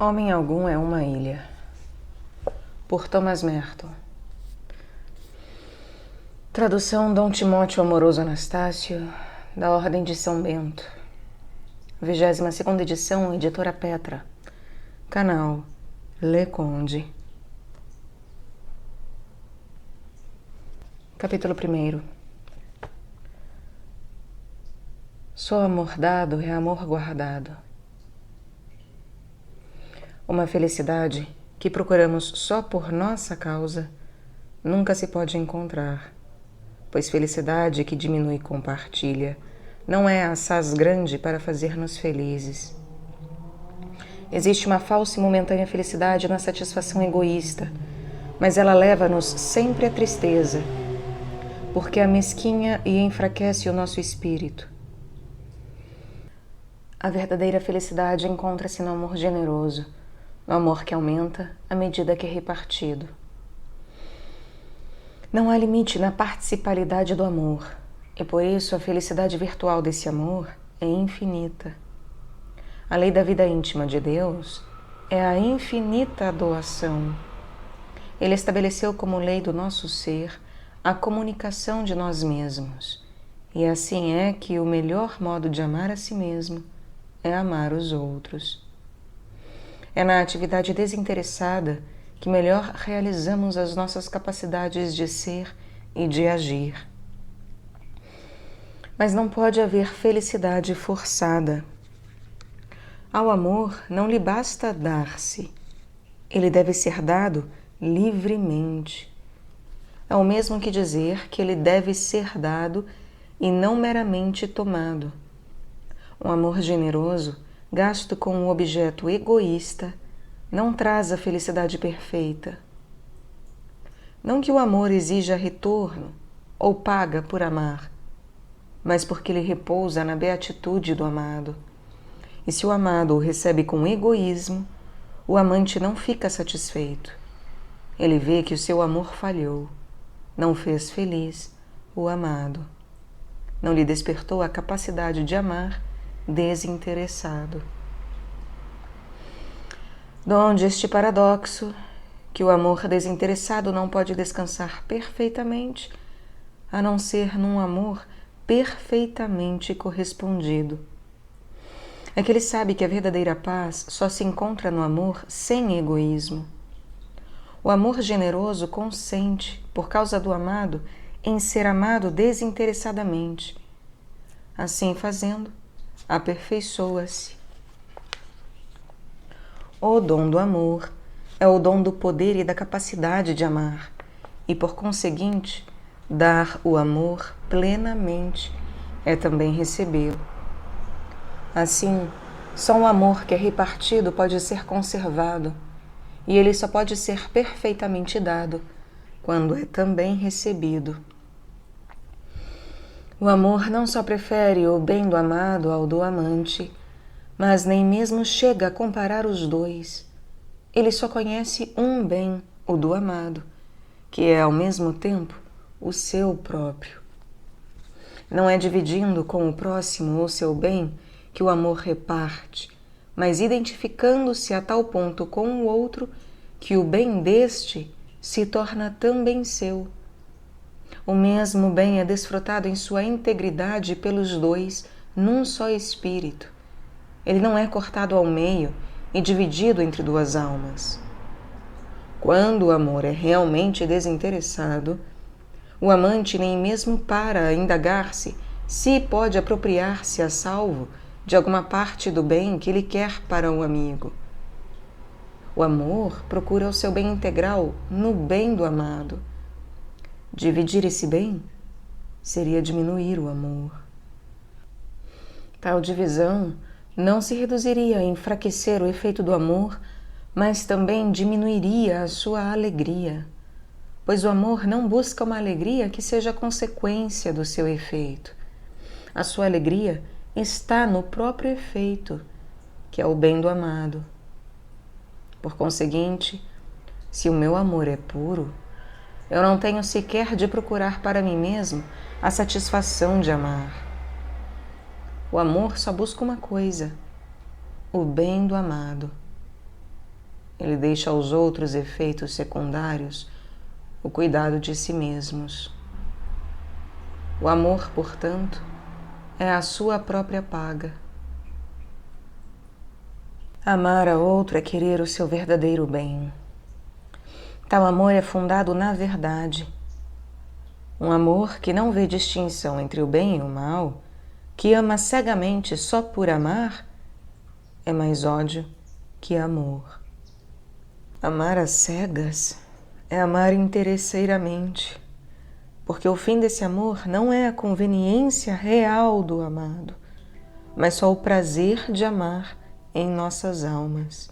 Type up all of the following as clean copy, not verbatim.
Homem Algum é uma Ilha, por Thomas Merton. Tradução Dom Timóteo Amoroso Anastácio, da Ordem de São Bento. 22ª edição, Editora Petra. Canal Le Conde. Capítulo 1. Só amor dado é amor guardado. Uma felicidade que procuramos só por nossa causa nunca se pode encontrar, pois felicidade que diminui e compartilha não é assaz grande para fazer-nos felizes. Existe uma falsa e momentânea felicidade na satisfação egoísta, mas ela leva-nos sempre à tristeza, porque amesquinha e enfraquece o nosso espírito. A verdadeira felicidade encontra-se no amor generoso, no amor que aumenta à medida que é repartido. Não há limite na participalidade do amor, e por isso a felicidade virtual desse amor é infinita. A lei da vida íntima de Deus é a infinita doação. Ele estabeleceu como lei do nosso ser a comunicação de nós mesmos, e assim é que o melhor modo de amar a si mesmo é amar os outros. É na atividade desinteressada que melhor realizamos as nossas capacidades de ser e de agir. Mas não pode haver felicidade forçada. Ao amor não lhe basta dar-se, ele deve ser dado livremente. É o mesmo que dizer que ele deve ser dado e não meramente tomado. Um amor generoso, gasto com um objeto egoísta, não traz a felicidade perfeita. Não que o amor exija retorno ou paga por amar, mas porque ele repousa na beatitude do amado. E se o amado o recebe com egoísmo, o amante não fica satisfeito. Ele vê que o seu amor falhou, não fez feliz o amado. Não lhe despertou a capacidade de amar desinteressado. Donde este paradoxo, que o amor desinteressado não pode descansar perfeitamente, a não ser num amor perfeitamente correspondido. É que ele sabe que a verdadeira paz só se encontra no amor sem egoísmo. O amor generoso consente, por causa do amado, em ser amado desinteressadamente. Assim fazendo, aperfeiçoa-se. O dom do amor é o dom do poder e da capacidade de amar, e por conseguinte, dar o amor plenamente é também recebê-lo. Assim, só o amor que é repartido pode ser conservado, e ele só pode ser perfeitamente dado quando é também recebido. O amor não só prefere o bem do amado ao do amante, mas nem mesmo chega a comparar os dois. Ele só conhece um bem, o do amado, que é ao mesmo tempo o seu próprio. Não é dividindo com o próximo o seu bem que o amor reparte, mas identificando-se a tal ponto com o outro que o bem deste se torna também seu. O mesmo bem é desfrutado em sua integridade pelos dois, num só espírito. Ele não é cortado ao meio e dividido entre duas almas. Quando o amor é realmente desinteressado, o amante nem mesmo para a indagar-se se pode apropriar-se a salvo de alguma parte do bem que ele quer para o amigo. O amor procura o seu bem integral no bem do amado. Dividir esse bem seria diminuir o amor. Tal divisão não se reduziria a enfraquecer o efeito do amor, mas também diminuiria a sua alegria, pois o amor não busca uma alegria que seja consequência do seu efeito. A sua alegria está no próprio efeito, que é o bem do amado. Por conseguinte, se o meu amor é puro, eu não tenho sequer de procurar para mim mesmo a satisfação de amar. O amor só busca uma coisa, o bem do amado. Ele deixa aos outros efeitos secundários o cuidado de si mesmos. O amor, portanto, é a sua própria paga. Amar a outro é querer o seu verdadeiro bem. Tal amor é fundado na verdade. Um amor que não vê distinção entre o bem e o mal, que ama cegamente só por amar, é mais ódio que amor. Amar às cegas é amar interesseiramente, porque o fim desse amor não é a conveniência real do amado, mas só o prazer de amar em nossas almas.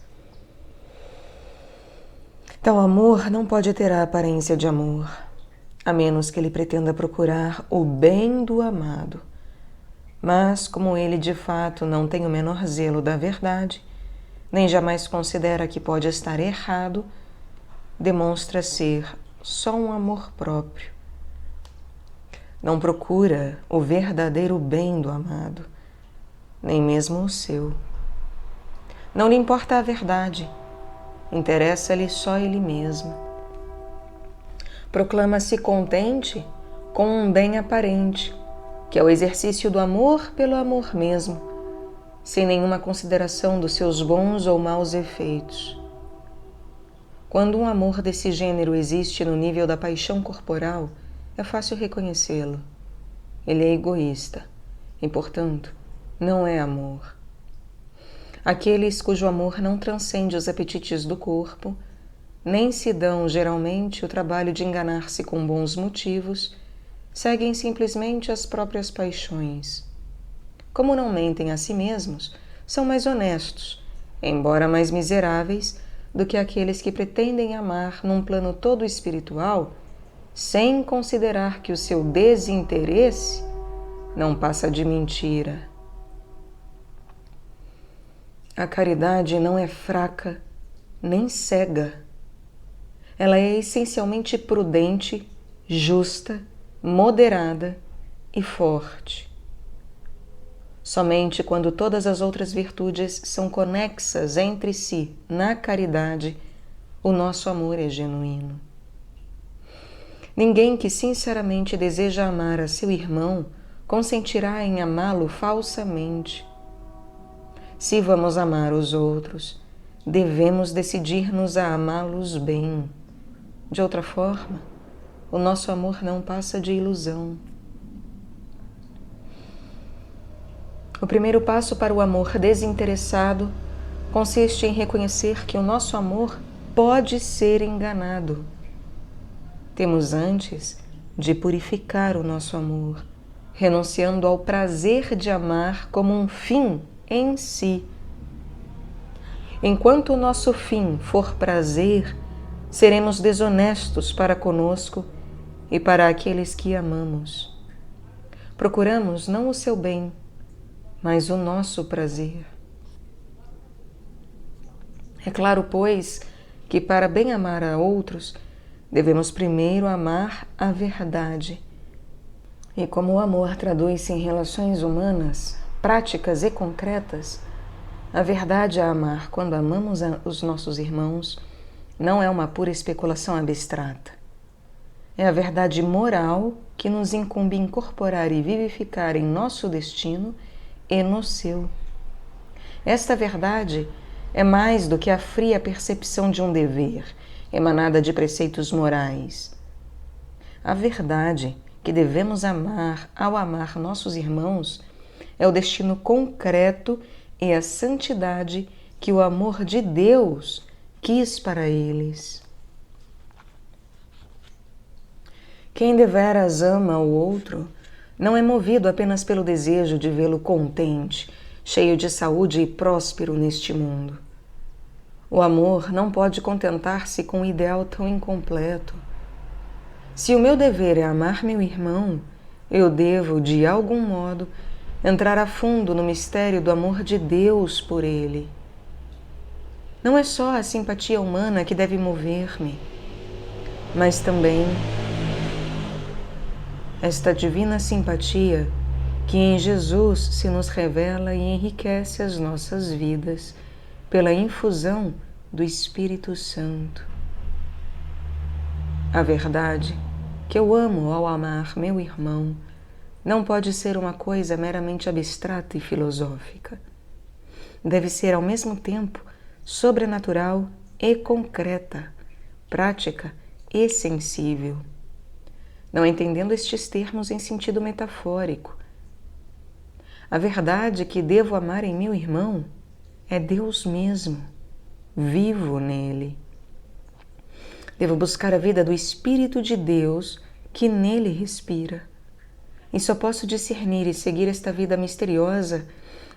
Tal amor não pode ter a aparência de amor, a menos que ele pretenda procurar o bem do amado. Mas, como ele de fato não tem o menor zelo da verdade, nem jamais considera que pode estar errado, demonstra ser só um amor próprio. Não procura o verdadeiro bem do amado, nem mesmo o seu. Não lhe importa a verdade, interessa-lhe só ele mesmo. Proclama-se contente com um bem aparente, que é o exercício do amor pelo amor mesmo, sem nenhuma consideração dos seus bons ou maus efeitos. Quando um amor desse gênero existe no nível da paixão corporal, é fácil reconhecê-lo. Ele é egoísta e, portanto, não é amor. Aqueles cujo amor não transcende os apetites do corpo, nem se dão geralmente o trabalho de enganar-se com bons motivos, seguem simplesmente as próprias paixões. Como não mentem a si mesmos, são mais honestos, embora mais miseráveis, do que aqueles que pretendem amar num plano todo espiritual, sem considerar que o seu desinteresse não passa de mentira. A caridade não é fraca nem cega. Ela é essencialmente prudente, justa, moderada e forte. Somente quando todas as outras virtudes são conexas entre si na caridade, o nosso amor é genuíno. Ninguém que sinceramente deseja amar a seu irmão consentirá em amá-lo falsamente. Se vamos amar os outros, devemos decidir-nos a amá-los bem. De outra forma, o nosso amor não passa de ilusão. O primeiro passo para o amor desinteressado consiste em reconhecer que o nosso amor pode ser enganado. Temos antes de purificar o nosso amor, renunciando ao prazer de amar como um fim em si. Enquanto o nosso fim for prazer, seremos desonestos para conosco e para aqueles que amamos. Procuramos não o seu bem, mas o nosso prazer. É claro, pois, que para bem amar a outros, devemos primeiro amar a verdade. E como o amor traduz-se em relações humanas, práticas e concretas, a verdade a amar quando amamos os nossos irmãos não é uma pura especulação abstrata. É a verdade moral que nos incumbe incorporar e vivificar em nosso destino e no seu. Esta verdade é mais do que a fria percepção de um dever, emanada de preceitos morais. A verdade que devemos amar ao amar nossos irmãos é o destino concreto e a santidade que o amor de Deus quis para eles. Quem deveras ama o outro não é movido apenas pelo desejo de vê-lo contente, cheio de saúde e próspero neste mundo. O amor não pode contentar-se com um ideal tão incompleto. Se o meu dever é amar meu irmão, eu devo, de algum modo, entrar a fundo no mistério do amor de Deus por ele. Não é só a simpatia humana que deve mover-me, mas também esta divina simpatia que em Jesus se nos revela e enriquece as nossas vidas pela infusão do Espírito Santo. A verdade que eu amo ao amar meu irmão não pode ser uma coisa meramente abstrata e filosófica. Deve ser ao mesmo tempo sobrenatural e concreta, prática e sensível. Não entendendo estes termos em sentido metafórico. A verdade que devo amar em meu irmão é Deus mesmo, vivo nele. Devo buscar a vida do Espírito de Deus que nele respira. E só posso discernir e seguir esta vida misteriosa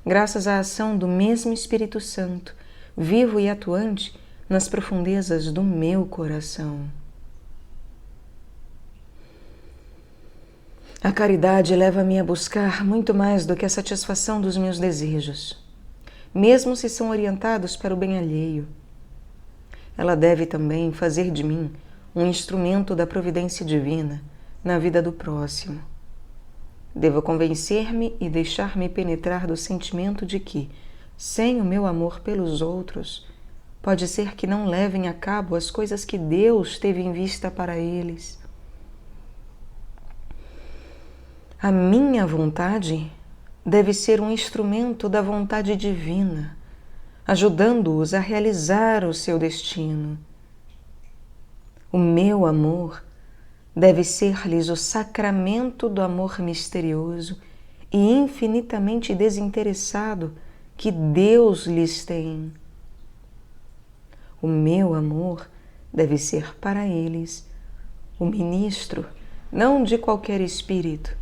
graças à ação do mesmo Espírito Santo, vivo e atuante nas profundezas do meu coração. A caridade leva-me a buscar muito mais do que a satisfação dos meus desejos, mesmo se são orientados para o bem alheio. Ela deve também fazer de mim um instrumento da providência divina na vida do próximo. Devo convencer-me e deixar-me penetrar do sentimento de que, sem o meu amor pelos outros, pode ser que não levem a cabo as coisas que Deus teve em vista para eles. A minha vontade deve ser um instrumento da vontade divina, ajudando-os a realizar o seu destino. O meu amor deve ser-lhes o sacramento do amor misterioso e infinitamente desinteressado que Deus lhes tem. O meu amor deve ser para eles o ministro, não de qualquer espírito,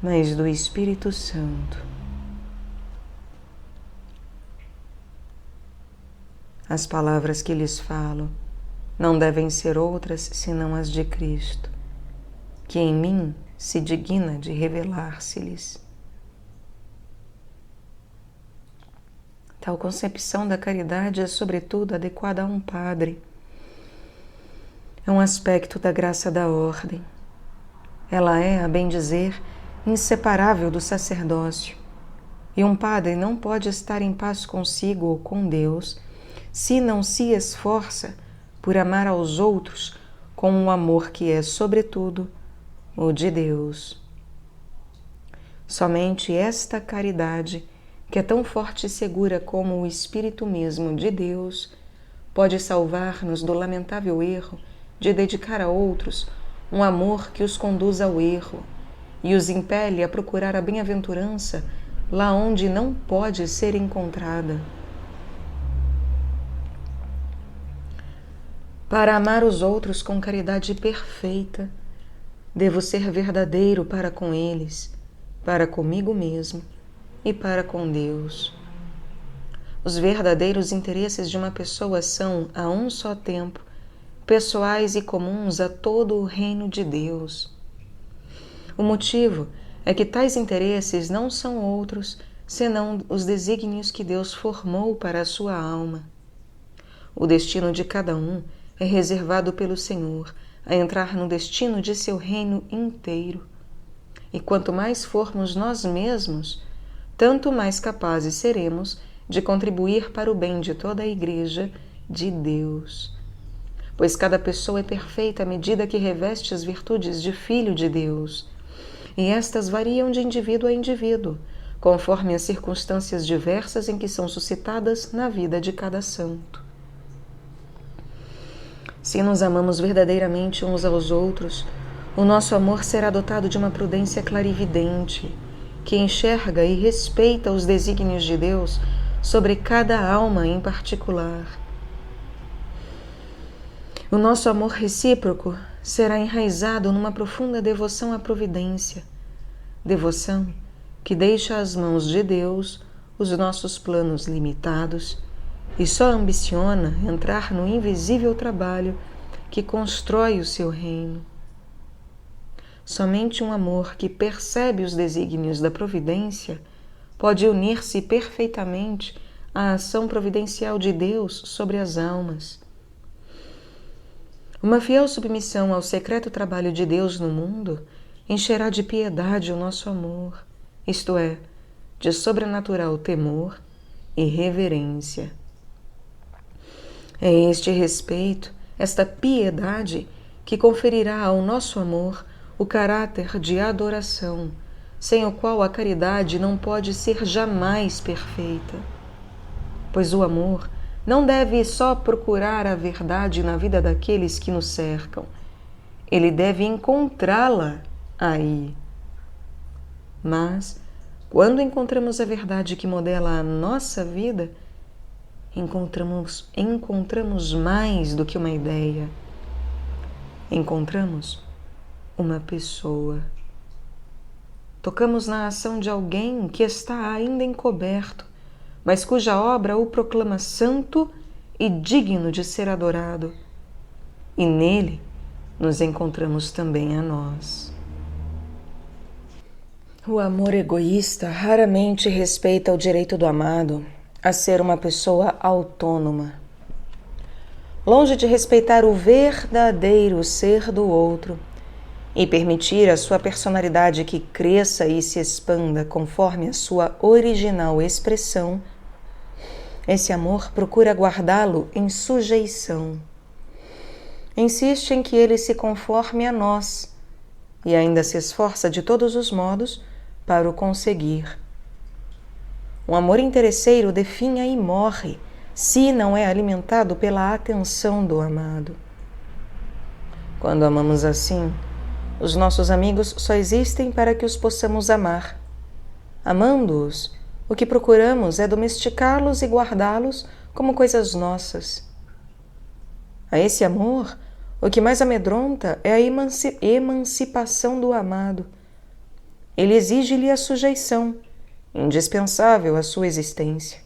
mas do Espírito Santo. As palavras que lhes falo não devem ser outras senão as de Cristo, que em mim se digna de revelar-se-lhes. Tal concepção da caridade é, sobretudo, adequada a um padre. É um aspecto da graça da ordem. Ela é, a bem dizer, inseparável do sacerdócio, e um padre não pode estar em paz consigo ou com Deus se não se esforça por amar aos outros com um amor que é, sobretudo, o de Deus. Somente esta caridade, que é tão forte e segura como o Espírito mesmo de Deus, pode salvar-nos do lamentável erro de dedicar a outros um amor que os conduz ao erro e os impele a procurar a bem-aventurança lá onde não pode ser encontrada. Para amar os outros com caridade perfeita, devo ser verdadeiro para com eles, para comigo mesmo e para com Deus. Os verdadeiros interesses de uma pessoa são, a um só tempo, pessoais e comuns a todo o reino de Deus. O motivo é que tais interesses não são outros senão os desígnios que Deus formou para a sua alma. O destino de cada um é reservado pelo Senhor a entrar no destino de seu reino inteiro. E quanto mais formos nós mesmos, tanto mais capazes seremos de contribuir para o bem de toda a Igreja de Deus. Pois cada pessoa é perfeita à medida que reveste as virtudes de Filho de Deus, e estas variam de indivíduo a indivíduo, conforme as circunstâncias diversas em que são suscitadas na vida de cada santo. Se nos amamos verdadeiramente uns aos outros, o nosso amor será dotado de uma prudência clarividente, que enxerga e respeita os desígnios de Deus sobre cada alma em particular. O nosso amor recíproco será enraizado numa profunda devoção à providência, devoção que deixa às mãos de Deus os nossos planos limitados e só ambiciona entrar no invisível trabalho que constrói o seu reino. Somente um amor que percebe os desígnios da providência pode unir-se perfeitamente à ação providencial de Deus sobre as almas. Uma fiel submissão ao secreto trabalho de Deus no mundo encherá de piedade o nosso amor, isto é, de sobrenatural temor e reverência. É este respeito, esta piedade, que conferirá ao nosso amor o caráter de adoração, sem o qual a caridade não pode ser jamais perfeita. Pois o amor não deve só procurar a verdade na vida daqueles que nos cercam, ele deve encontrá-la aí. Mas, quando encontramos a verdade que modela a nossa vida, encontramos mais do que uma ideia. Encontramos uma pessoa. Tocamos na ação de alguém que está ainda encoberto, mas cuja obra o proclama santo e digno de ser adorado. E nele nos encontramos também a nós. O amor egoísta raramente respeita o direito do amado a ser uma pessoa autônoma. Longe de respeitar o verdadeiro ser do outro e permitir a sua personalidade que cresça e se expanda conforme a sua original expressão, esse amor procura guardá-lo em sujeição. Insiste em que ele se conforme a nós e ainda se esforça de todos os modos para o conseguir. Um amor interesseiro definha e morre se não é alimentado pela atenção do amado. Quando amamos assim, os nossos amigos só existem para que os possamos amar. Amando-os, o que procuramos é domesticá-los e guardá-los como coisas nossas. A esse amor, o que mais amedronta é a emancipação do amado. Ele exige-lhe a sujeição, indispensável à sua existência.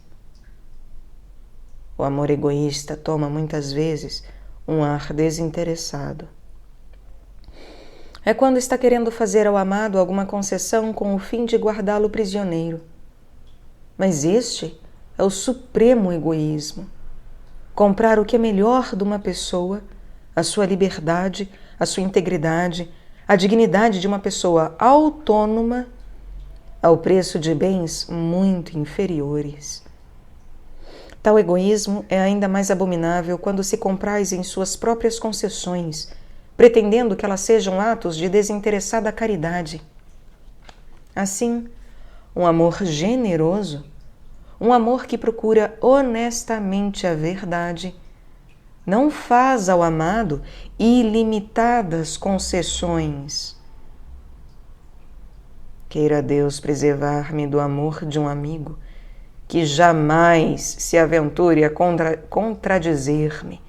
O amor egoísta toma muitas vezes um ar desinteressado. É quando está querendo fazer ao amado alguma concessão com o fim de guardá-lo prisioneiro. Mas este é o supremo egoísmo. Comprar o que é melhor de uma pessoa, a sua liberdade, a sua integridade, a dignidade de uma pessoa autônoma, ao preço de bens muito inferiores. Tal egoísmo é ainda mais abominável quando se compraz em suas próprias concessões, pretendendo que elas sejam atos de desinteressada caridade. Assim, um amor generoso, um amor que procura honestamente a verdade, não faz ao amado ilimitadas concessões. Queira Deus preservar-me do amor de um amigo que jamais se aventure a contradizer-me.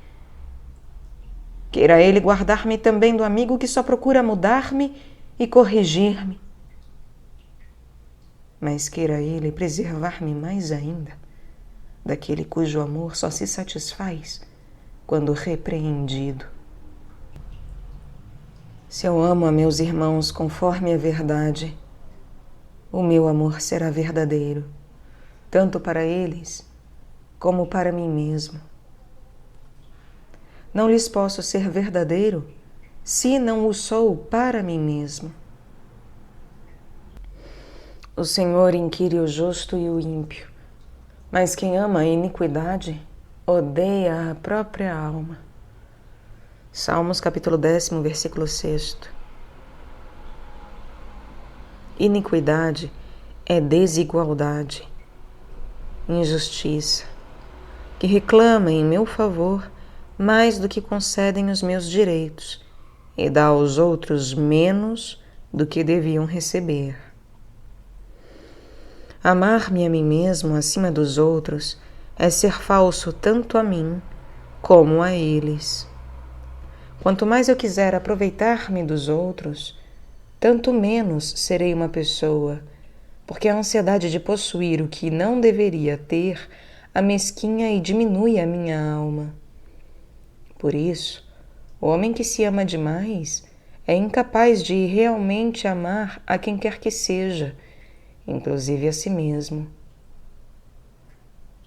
Queira Ele guardar-me também do amigo que só procura mudar-me e corrigir-me. Mas queira Ele preservar-me mais ainda daquele cujo amor só se satisfaz quando repreendido. Se eu amo a meus irmãos conforme a verdade, o meu amor será verdadeiro, tanto para eles como para mim mesmo. Não lhes posso ser verdadeiro se não o sou para mim mesmo. O Senhor inquire o justo e o ímpio, mas quem ama a iniquidade odeia a própria alma. Salmos capítulo 10, versículo 6. Iniquidade é desigualdade, injustiça, que reclama em meu favor mais do que concedem os meus direitos e dá aos outros menos do que deviam receber. Amar-me a mim mesmo acima dos outros é ser falso tanto a mim como a eles. Quanto mais eu quiser aproveitar-me dos outros, tanto menos serei uma pessoa, porque a ansiedade de possuir o que não deveria ter amesquinha e diminui a minha alma. Por isso, o homem que se ama demais é incapaz de realmente amar a quem quer que seja, inclusive a si mesmo.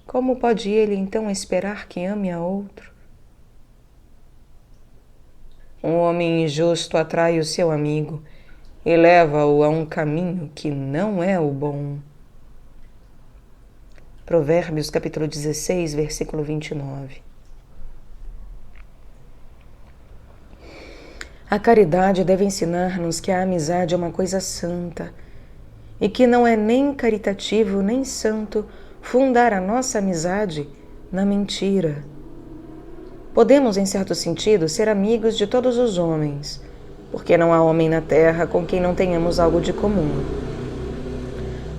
Como pode ele então esperar que ame a outro? Um homem injusto atrai o seu amigo e leva-o a um caminho que não é o bom. Provérbios capítulo 16, versículo 29. A caridade deve ensinar-nos que a amizade é uma coisa santa e que não é nem caritativo nem santo fundar a nossa amizade na mentira. Podemos, em certo sentido, ser amigos de todos os homens, porque não há homem na terra com quem não tenhamos algo de comum.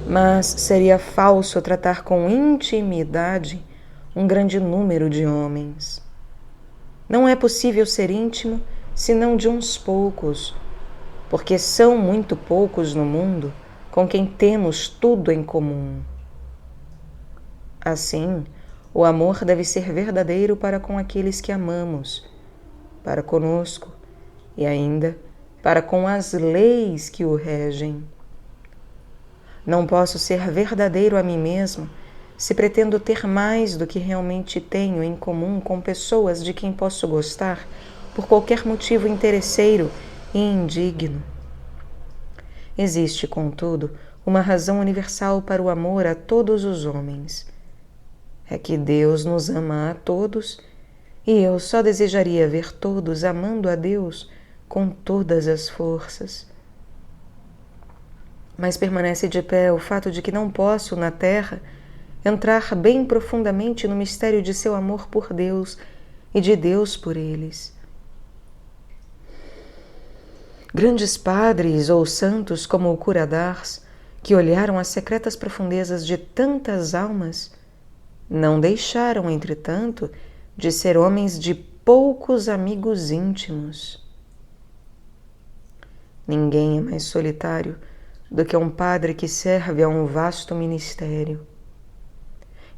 Mas seria falso tratar com intimidade um grande número de homens. Não é possível ser íntimo senão de uns poucos, porque são muito poucos no mundo com quem temos tudo em comum. Assim, o amor deve ser verdadeiro para com aqueles que amamos, para conosco e ainda para com as leis que o regem. Não posso ser verdadeiro a mim mesmo se pretendo ter mais do que realmente tenho em comum com pessoas de quem posso gostar por qualquer motivo interesseiro e indigno. Existe, contudo, uma razão universal para o amor a todos os homens. É que Deus nos ama a todos e eu só desejaria ver todos amando a Deus com todas as forças. Mas permanece de pé o fato de que não posso, na terra, entrar bem profundamente no mistério de seu amor por Deus e de Deus por eles. Grandes padres ou santos como o cura d'Ars, que olharam as secretas profundezas de tantas almas, não deixaram, entretanto, de ser homens de poucos amigos íntimos. Ninguém é mais solitário do que um padre que serve a um vasto ministério.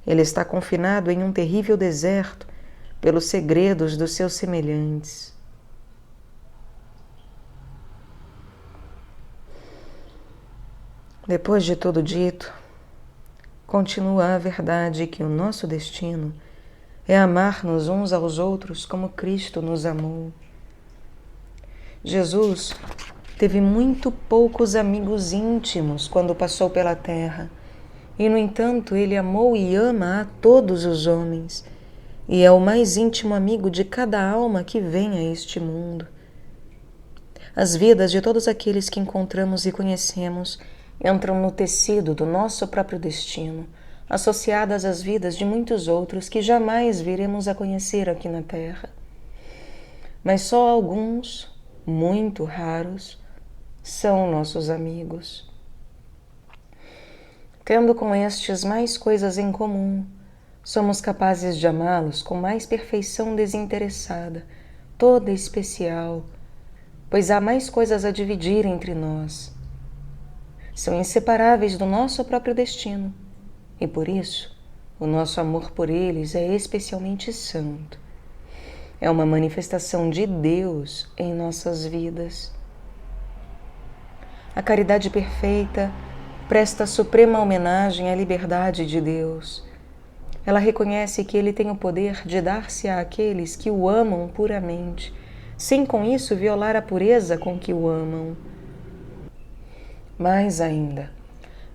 Ele está confinado em um terrível deserto pelos segredos dos seus semelhantes. Depois de tudo dito, continua a verdade que o nosso destino é amar-nos uns aos outros como Cristo nos amou. Jesus teve muito poucos amigos íntimos quando passou pela terra, e, no entanto, ele amou e ama a todos os homens, e é o mais íntimo amigo de cada alma que vem a este mundo. As vidas de todos aqueles que encontramos e conhecemos entram no tecido do nosso próprio destino, associadas às vidas de muitos outros que jamais viremos a conhecer aqui na Terra. Mas só alguns, muito raros, são nossos amigos. Tendo com estes mais coisas em comum, somos capazes de amá-los com mais perfeição desinteressada, toda especial, pois há mais coisas a dividir entre nós. São inseparáveis do nosso próprio destino, e por isso, o nosso amor por eles é especialmente santo. É uma manifestação de Deus em nossas vidas. A caridade perfeita presta suprema homenagem à liberdade de Deus. Ela reconhece que Ele tem o poder de dar-se àqueles que o amam puramente, sem com isso violar a pureza com que o amam. Mais ainda,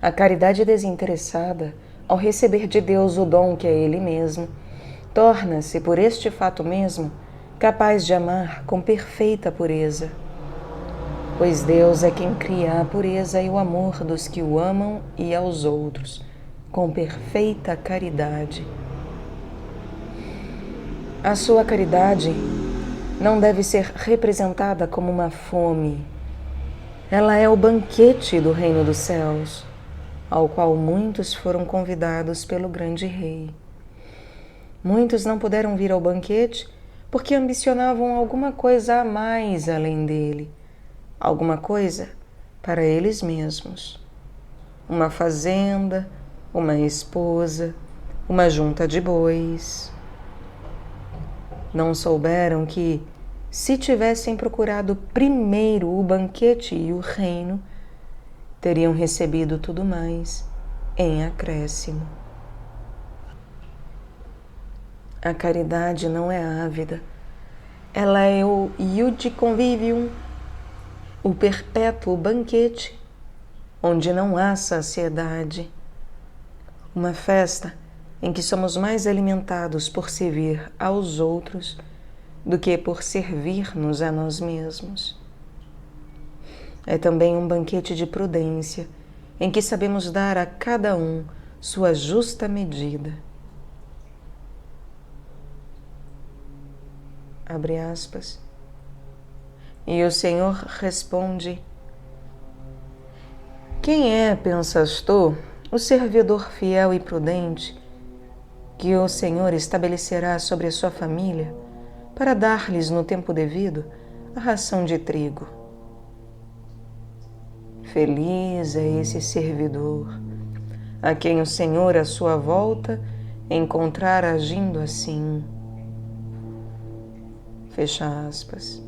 a caridade desinteressada, ao receber de Deus o dom que é Ele mesmo, torna-se, por este fato mesmo, capaz de amar com perfeita pureza. Pois Deus é quem cria a pureza e o amor dos que o amam e aos outros, com perfeita caridade. A sua caridade não deve ser representada como uma fome. Ela é o banquete do reino dos céus, ao qual muitos foram convidados pelo grande rei. Muitos não puderam vir ao banquete porque ambicionavam alguma coisa a mais além dele, alguma coisa para eles mesmos. Uma fazenda, uma esposa, uma junta de bois. Não souberam que, se tivessem procurado primeiro o banquete e o reino, teriam recebido tudo mais em acréscimo. A caridade não é ávida, ela é o iude convivium, o perpétuo banquete, onde não há saciedade. Uma festa em que somos mais alimentados por servir aos outros do que por servir-nos a nós mesmos. É também um banquete de prudência, em que sabemos dar a cada um sua justa medida. Abre aspas. E o Senhor responde: quem é, pensas tu, o servidor fiel e prudente que o Senhor estabelecerá sobre a sua família para dar-lhes no tempo devido a ração de trigo? Feliz é esse servidor, a quem o Senhor à sua volta encontrar agindo assim. Fecha aspas.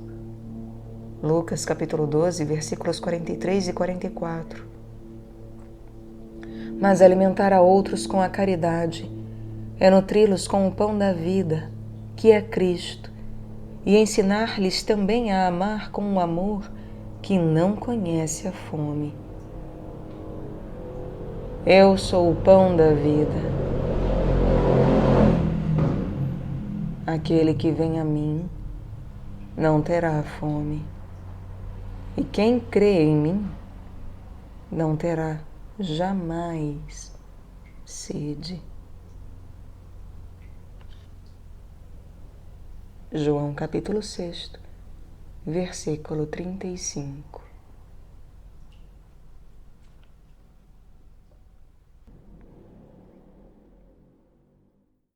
Lucas capítulo 12, versículos 43 e 44. Mas alimentar a outros com a caridade é nutri-los com o pão da vida, que é Cristo, e ensinar-lhes também a amar com um amor que não conhece a fome. Eu sou o pão da vida. Aquele que vem a mim não terá fome, e quem crê em mim não terá jamais sede. João capítulo 6, versículo 35.